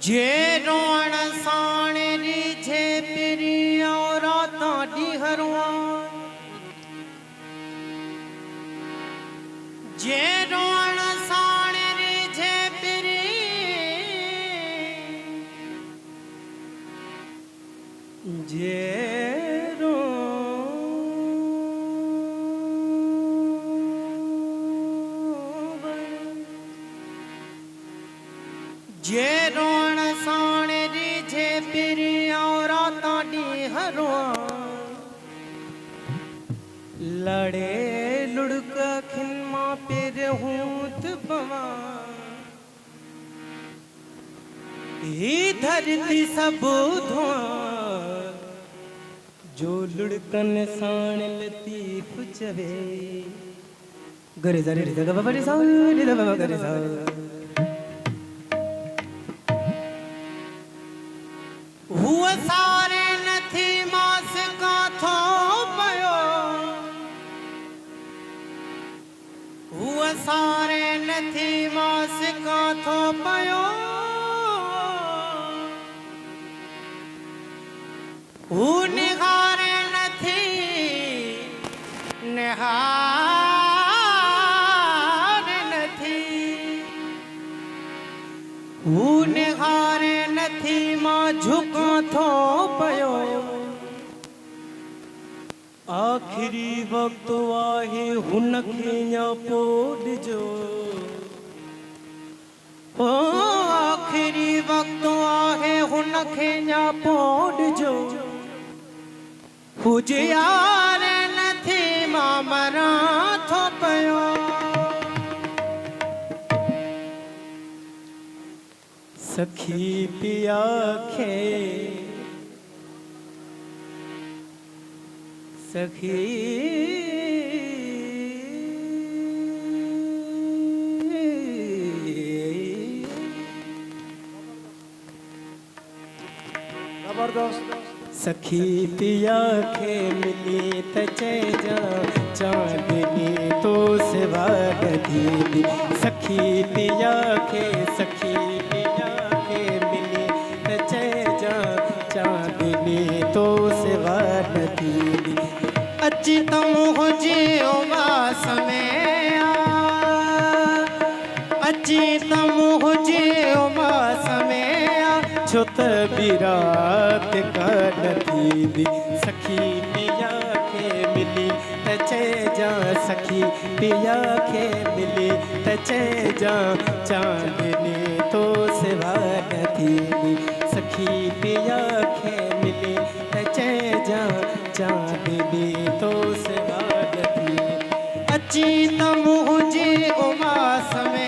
जे रोण साण रीझे पिरी और डीहरवा जे रोण साण रीझे पिरी जे जे रोण साण रीझे पिरी और डीहरवा लड़े लुड़क खिनमा पिर हूत बवा ही धरती सब धुआं जो लुड़कन साण लतीफ चवे गरे सा रे सा ग रे सा रे दा गरे सा हुआ सारे नथी मास का थो पयो हुआ सारे नथी मास का थो पयो हू निहारे नथी निहार नथी हू निहारे नथी मां झुका थो पयो आखिरी वक्त आहे हुन खे न्यापो ॾिजो ओ आखिरी वक्त आहे हुन खे न्यापो ॾिजो हुजे यार नथी मां मरां थो पयो सखी पिया खे सखी सखी पिया खे मिली त चइजा चांदनी तो सिवा गधी सखी पिया खे मिली त चइजा चांदनी तो सिवा गधी अची तम हुजे उमास में अची तम हुजे उमास में छो त बिरात कान थी सखी पिया खे मिली त चइजा सखी पिया खे मिली त चइजा चांदनी तो सिवा न थी सखी पिया खे मिली त चइजा चांदनी तो सिवा न थी अची त मुंहिंजे उमास में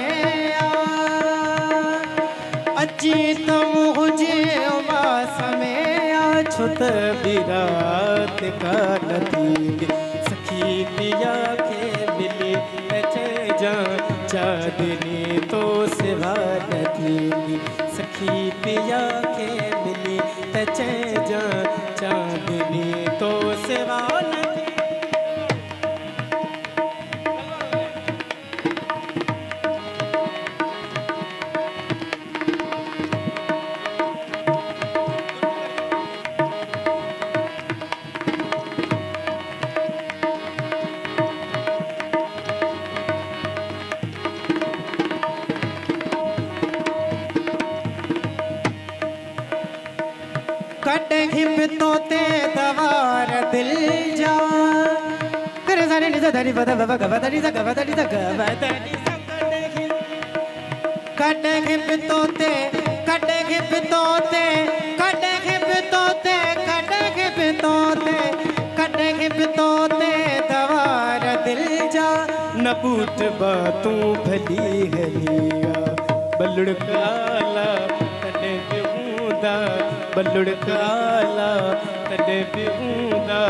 अची त मुंहिंजे उमास में छो त बिरात कान थी सखी पिया खे मिली त चइजा चांदनी तो सिवा न थी सखी पिया खे मिली त चइजा चांदनी तो सिवा न थी कटघि तोते दवार दिल जा करे सारे निज धरी बद बब गब धरी ज गब धरी ज गब धरी कटघि तोते कटघि तोते कटघि तोते कटघि तोते कटघि तोते दवार दिल जा न पूट बातू भली हलिया बलुड़ काला बलुड़ काला तॾे बि हूंदा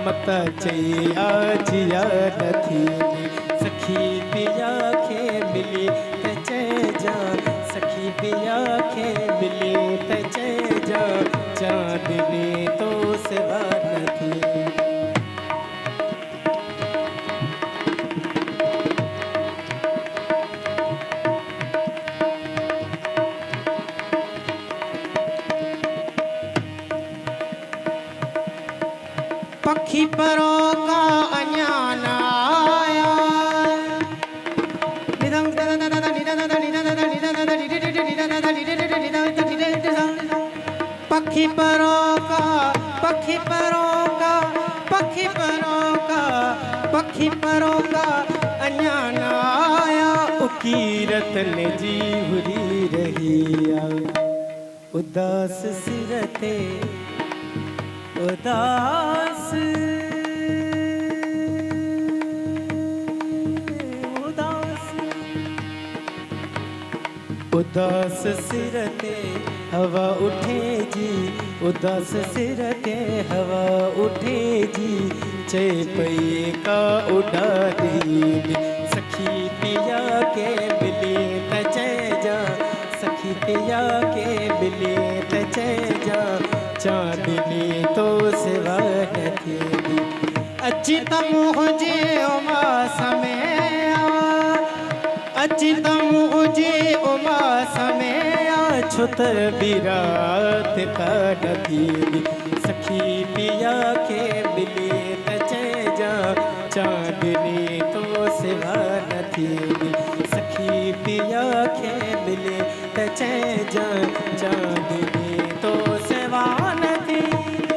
मत चई आजिया न थी सखी पिया खे मिली त चइजा सखी पिया खे मिली त चइजा चांदनी तो सिवा न थी पखी परों का अज्ञान आया। पखी परों का, पखी परों का, पखी परों का, पखी परों का अज्ञान आया। उकीरत ने जी हुरी रहिया, उदास सिरते उदास उदास उदास सिरते हवा उठे जी, उदास सिरते हवा उठे जी। चैपये का उड़ा दी सखी पिया के मिले तचे जा, सखी पिया के मिले तचे जा। चांदनी तो सिवा नथी दी, अची तम हुजे उमा समय, अची तम हुजे उमा समय। छुतर बिरात का नथी दी, सखी पिया के मिले तचे जा। चांदनी तो सिवा नथी दी, सखी पिया के मिले तचे जा। चांदनी तो सिवा नथी दी।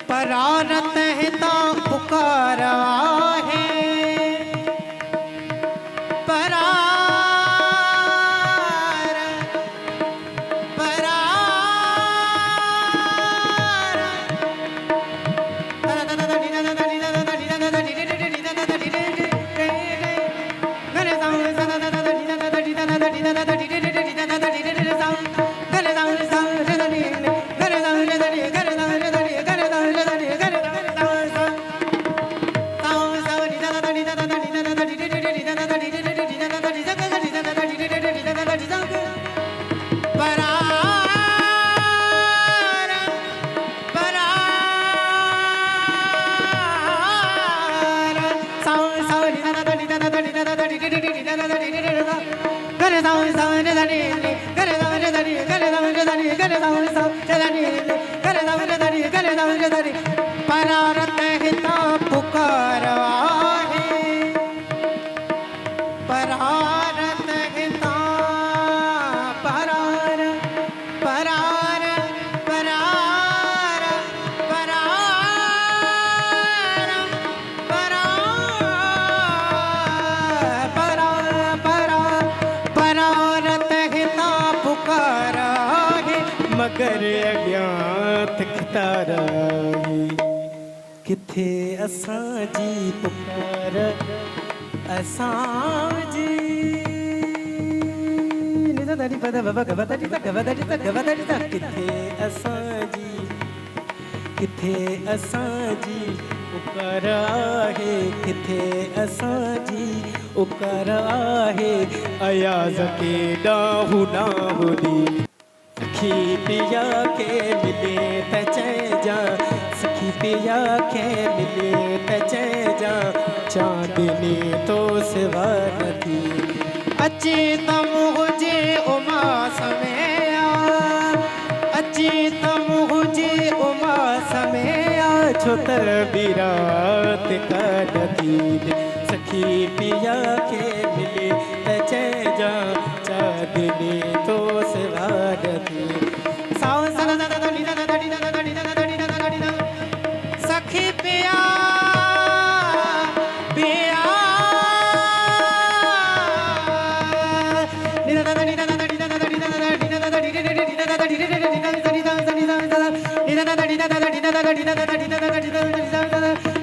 परारत है ता पुकारा है, परार परार परारत हिता पुकारा है, परारत हिता परार परार परार परार परार परारत हिता पुकारा है। मगर अज्ञात खतारा किथे असां जी पुकार, असां जी किथे असां जी, किथे असां जी पुकार आहे, किथे असां जी पुकार आहे। अयाज़ के डाहू डाहू दी, सखी पिया के मिले तचे जा, सखी पिया के मिले तचे जा। चांदनी तो सिवा नथी, अची तम हुजे उमा समय, अची तम हुजे उमा समय। छुतर बिरात का नथी दी, सखी पिया के मिले तचे जा। चांदनी तो सिवा नथी। सखी पिया पिया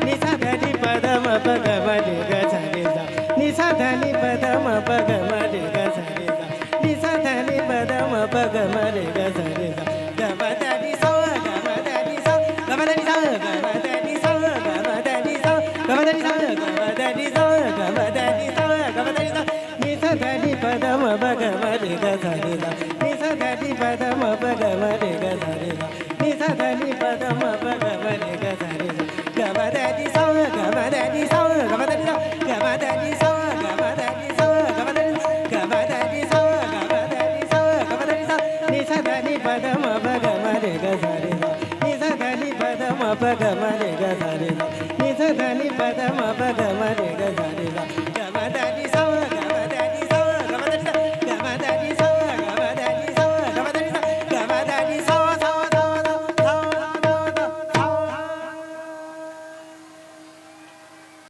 निसाधनी पदम पगमरे गसरे, निसाधनी पदम पगमरे गसरे, निसाधनी पदम पगमरे गसरे। गमदनी सा गमदनी सा गमदनी सा गमदनी सा ग म ब ग म रे ग ध रे